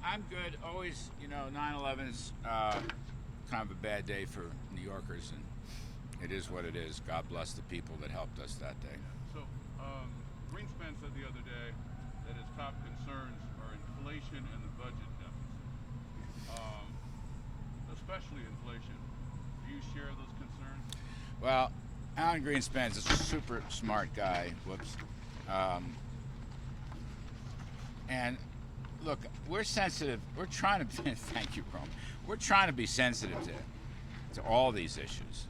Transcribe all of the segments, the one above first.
I'm good. Always, 9/11's kind of a bad day for New Yorkers, and it is what it is. God bless the people that helped us that day. So, Greenspan said the other day that his top concerns are inflation and the budget deficit, especially inflation. Do you share those concerns? Well, Alan Greenspan's a super smart guy. Whoops. Um, and look, we're sensitive. We're trying to. Thank you, Rome. We're trying to be sensitive to all these issues.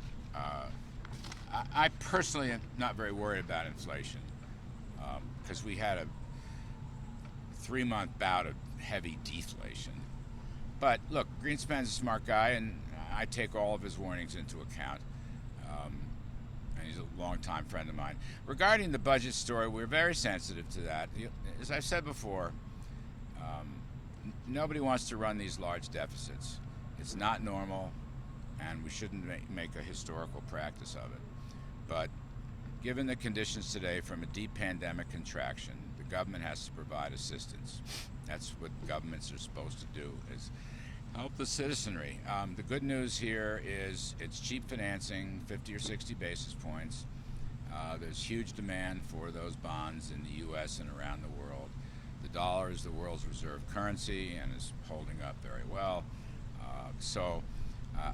I personally am not very worried about inflation because we had a 3-month bout of heavy deflation. But look, Greenspan's a smart guy, and I take all of his warnings into account. And he's a longtime friend of mine. Regarding the budget story, we're very sensitive to that. As I've said before, nobody wants to run these large deficits. It's not normal, and we shouldn't make a historical practice of it. But given the conditions today, from a deep pandemic contraction, the government has to provide assistance. That's what governments are supposed to do, is help the citizenry. The good news here is it's cheap financing, 50 or 60 basis points. There's huge demand for those bonds in the U.S. and around the world. The dollar is the world's reserve currency and is holding up very well. So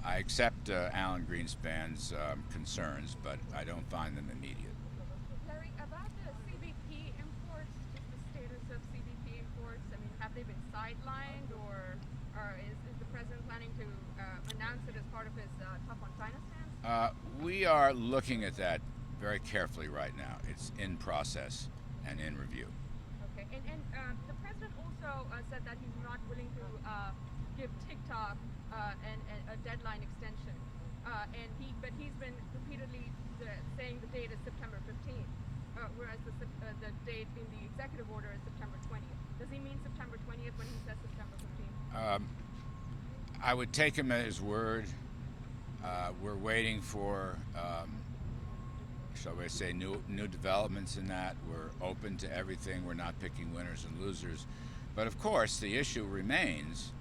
I accept Alan Greenspan's concerns, but I don't find them immediate. Larry, about the CBP imports, just the status of CBP imports, I mean, have they been sidelined, or is the president planning to announce it as part of his tough on China stance? We are looking at that very carefully right now. It's in process and in review. Okay, and the president also said that he's not willing to give TikTok a deadline extension, but he's been repeatedly saying the date is September 15th, whereas the date in the executive order is September 20th. Does he mean September 20th when he says September 15th? I would take him at his word. We're waiting for, shall we say, new developments in that. We're open to everything. We're not picking winners and losers. But of course, the issue remains,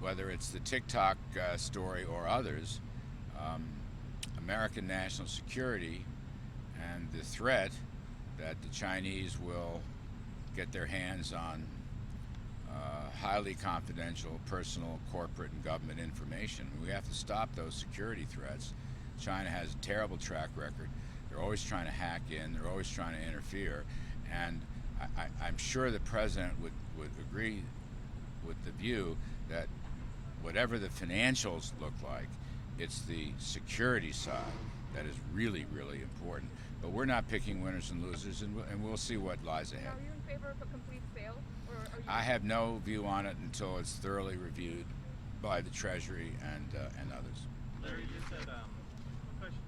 whether it's the TikTok story or others, American national security and the threat that the Chinese will get their hands on highly confidential, personal, corporate, and government information. We have to stop those security threats. China has a terrible track record. They're always trying to hack in. They're always trying to interfere. And I'm sure the president would agree with the view that whatever the financials look like, it's the security side that is really, really important. But we're not picking winners and losers, and we'll see what lies ahead. Are you in favor of a complete sale? Or are you I have no view on it until it's thoroughly reviewed by the Treasury and others. Larry, you said, question,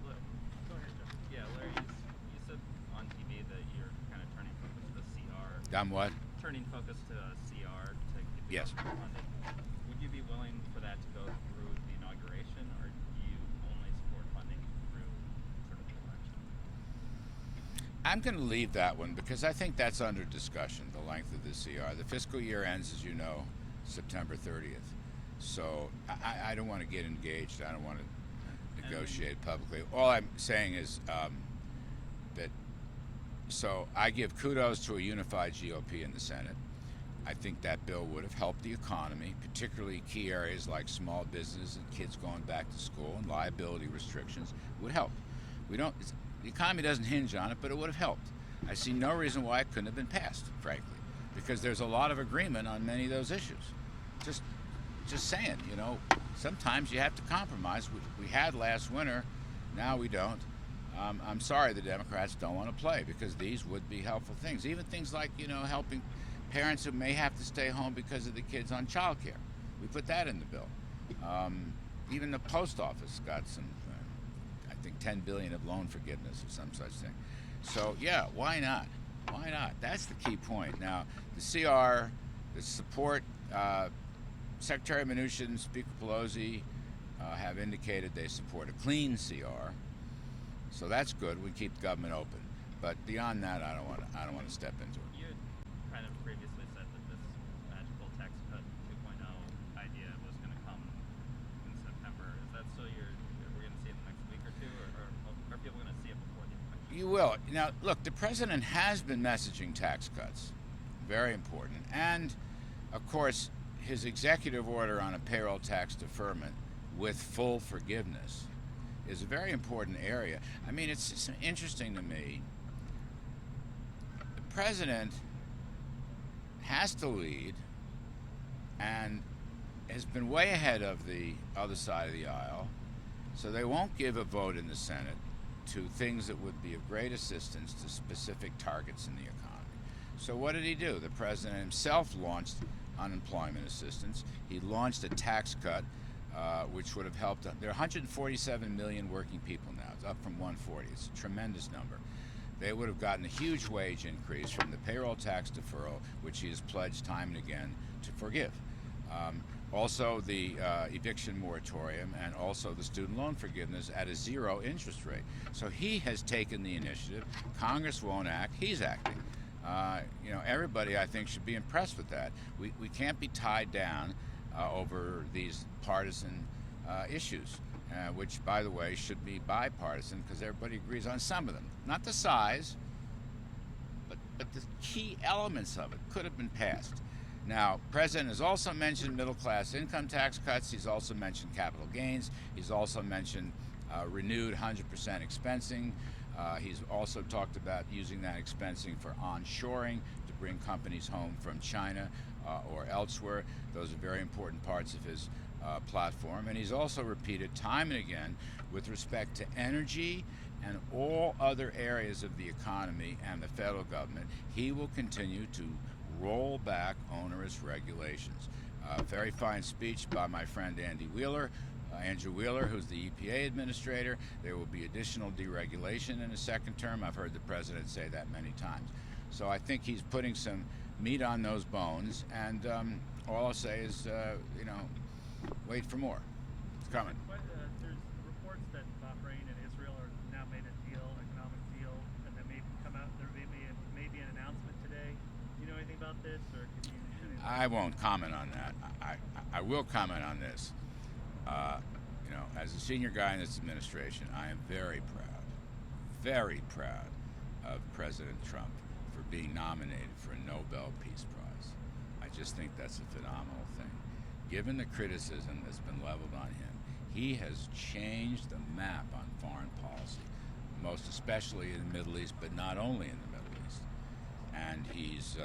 go ahead, Jeff. Yeah, Larry, you said on TV that you're kind of turning focus to the CR. I'm what? Turning focus to CR to get the Yes. government funded. Would you be willing for that to go through the inauguration, or do you only support funding through sort of the election? I'm going to leave that one because I think that's under discussion, the length of the CR. The fiscal year ends, as you know, September 30th. So I don't want to get engaged. I don't want to negotiate publicly. All I'm saying is that, so I give kudos to a unified GOP in the Senate. I think that bill would have helped the economy, particularly key areas like small business and kids going back to school, and liability restrictions would help. The economy doesn't hinge on it, but it would have helped. I see no reason why it couldn't have been passed, frankly, because there's a lot of agreement on many of those issues. Just saying, sometimes you have to compromise. We had last winter, now we don't. I'm sorry the Democrats don't want to play, because these would be helpful things. Even things like, helping parents who may have to stay home because of the kids on child care. We put that in the bill. Even the post office got some, I think $10 billion of loan forgiveness or some such thing. So yeah, why not? Why not? That's the key point. Now, the CR, the support, Secretary Mnuchin and Speaker Pelosi have indicated they support a clean CR. So that's good. We keep government open. But beyond that, I don't want to step into it. You had kind of previously said that this magical tax cut, 2.7 will. Now, look, the president has been messaging tax cuts, very important, and of course, his executive order on a payroll tax deferment with full forgiveness is a very important area. I mean, it's just interesting to me. The president has to lead and has been way ahead of the other side of the aisle, so they won't give a vote in the Senate to things that would be of great assistance to specific targets in the economy. So what did he do? The president himself launched unemployment assistance. He launched a tax cut, which would have helped. There are 147 million working people now. It's up from 140. It's a tremendous number. They would have gotten a huge wage increase from the payroll tax deferral, which he has pledged time and again to forgive. Also the eviction moratorium, and also the student loan forgiveness at a zero interest rate. So he has taken the initiative. Congress won't act. He's acting. Everybody, I think, should be impressed with that. We can't be tied down over these partisan issues, which, by the way, should be bipartisan because everybody agrees on some of them. Not the size, but the key elements of it could have been passed. Now, President has also mentioned middle-class income tax cuts. He's also mentioned capital gains. He's also mentioned renewed 100% expensing. He's also talked about using that expensing for onshoring to bring companies home from China or elsewhere. Those are very important parts of his platform. And he's also repeated time and again with respect to energy and all other areas of the economy and the federal government, he will continue to roll back onerous regulations. Very fine speech by my friend Andrew Wheeler, who's the EPA administrator. There will be additional deregulation in his second term. I've heard the president say that many times. So I think he's putting some meat on those bones, and all I'll say is, wait for more. It's coming. But there's reports that Bahrain and Israel are now made a economic deal, and there may be an announcement today. Do you know anything about this, or can you? I won't comment on that. I will comment on this. As a senior guy in this administration, I am very proud of President Trump for being nominated for a Nobel Peace Prize. I just think that's a phenomenal thing. Given the criticism that's been leveled on him, he has changed the map on foreign policy, most especially in the Middle East, but not only in the Middle East. And he's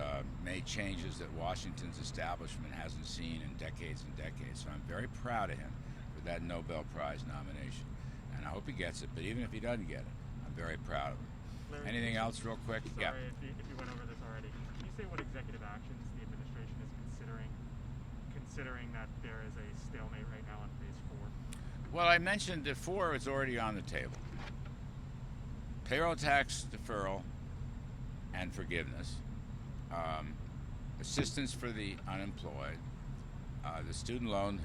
made changes that Washington's establishment hasn't seen in decades and decades. So I'm very proud of him for that Nobel Prize nomination. And I hope he gets it, but even if he doesn't get it, I'm very proud of him. Larry, Anything else real quick? Sorry Yeah. if you went over this already. Can you say what executive actions the administration is considering that there is a stalemate right now on phase 4? Well, I mentioned that 4 is already on the table. Payroll tax deferral and forgiveness, assistance for the unemployed, the student loan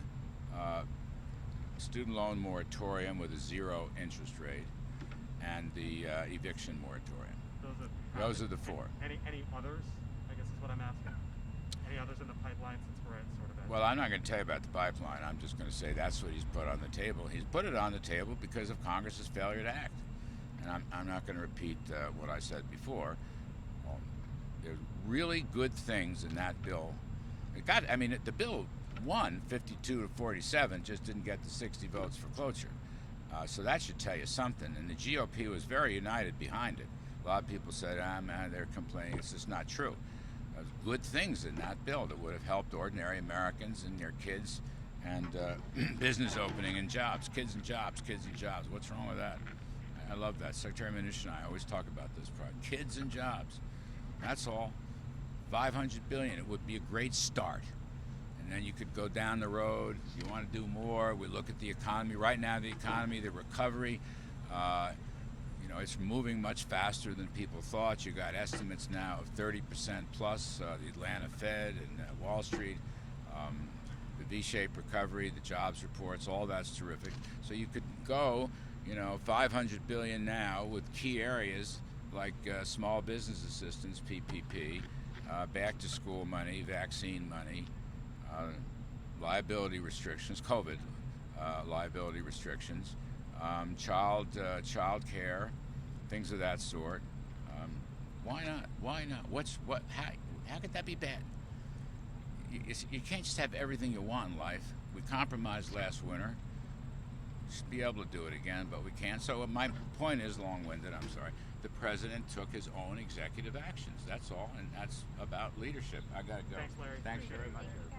moratorium with a zero interest rate, and the eviction moratorium. Those are the 4. Any others? I guess is what I'm asking. Any others in the pipeline since we're at sort of at. Well, I'm not going to tell you about the pipeline. I'm just going to say that's what he's put on the table. He's put it on the table because of Congress's failure to act. And I'm not going to repeat what I said before. There's really good things in that bill. The bill won 52 to 47, just didn't get the 60 votes for cloture. So that should tell you something. And the GOP was very united behind it. A lot of people said, man, they're complaining. It's just not true. There's good things in that bill that would have helped ordinary Americans and their kids and business opening and jobs. Kids and jobs. What's wrong with that? I love that. Secretary Mnuchin and I always talk about this part. Kids and jobs. That's all. $500 billion. It would be a great start. And then you could go down the road. If you want to do more, we look at the economy. Right now, the economy, the recovery, it's moving much faster than people thought. You got estimates now of 30% plus, the Atlanta Fed and Wall Street, the V-shaped recovery, the jobs reports, all that's terrific. So you could go, $500 billion now with key areas like small business assistance, PPP, back to school money, vaccine money, liability restrictions, COVID liability restrictions, child care, things of that sort. Why not? Why not? How could that be bad? You can't just have everything you want in life. We compromised last winter. Should be able to do it again, but we can't. So my point is long-winded. I'm sorry. The president took his own executive actions. That's all, and that's about leadership. I gotta go. Thanks, Larry. Thanks Appreciate very it. much. Thank you,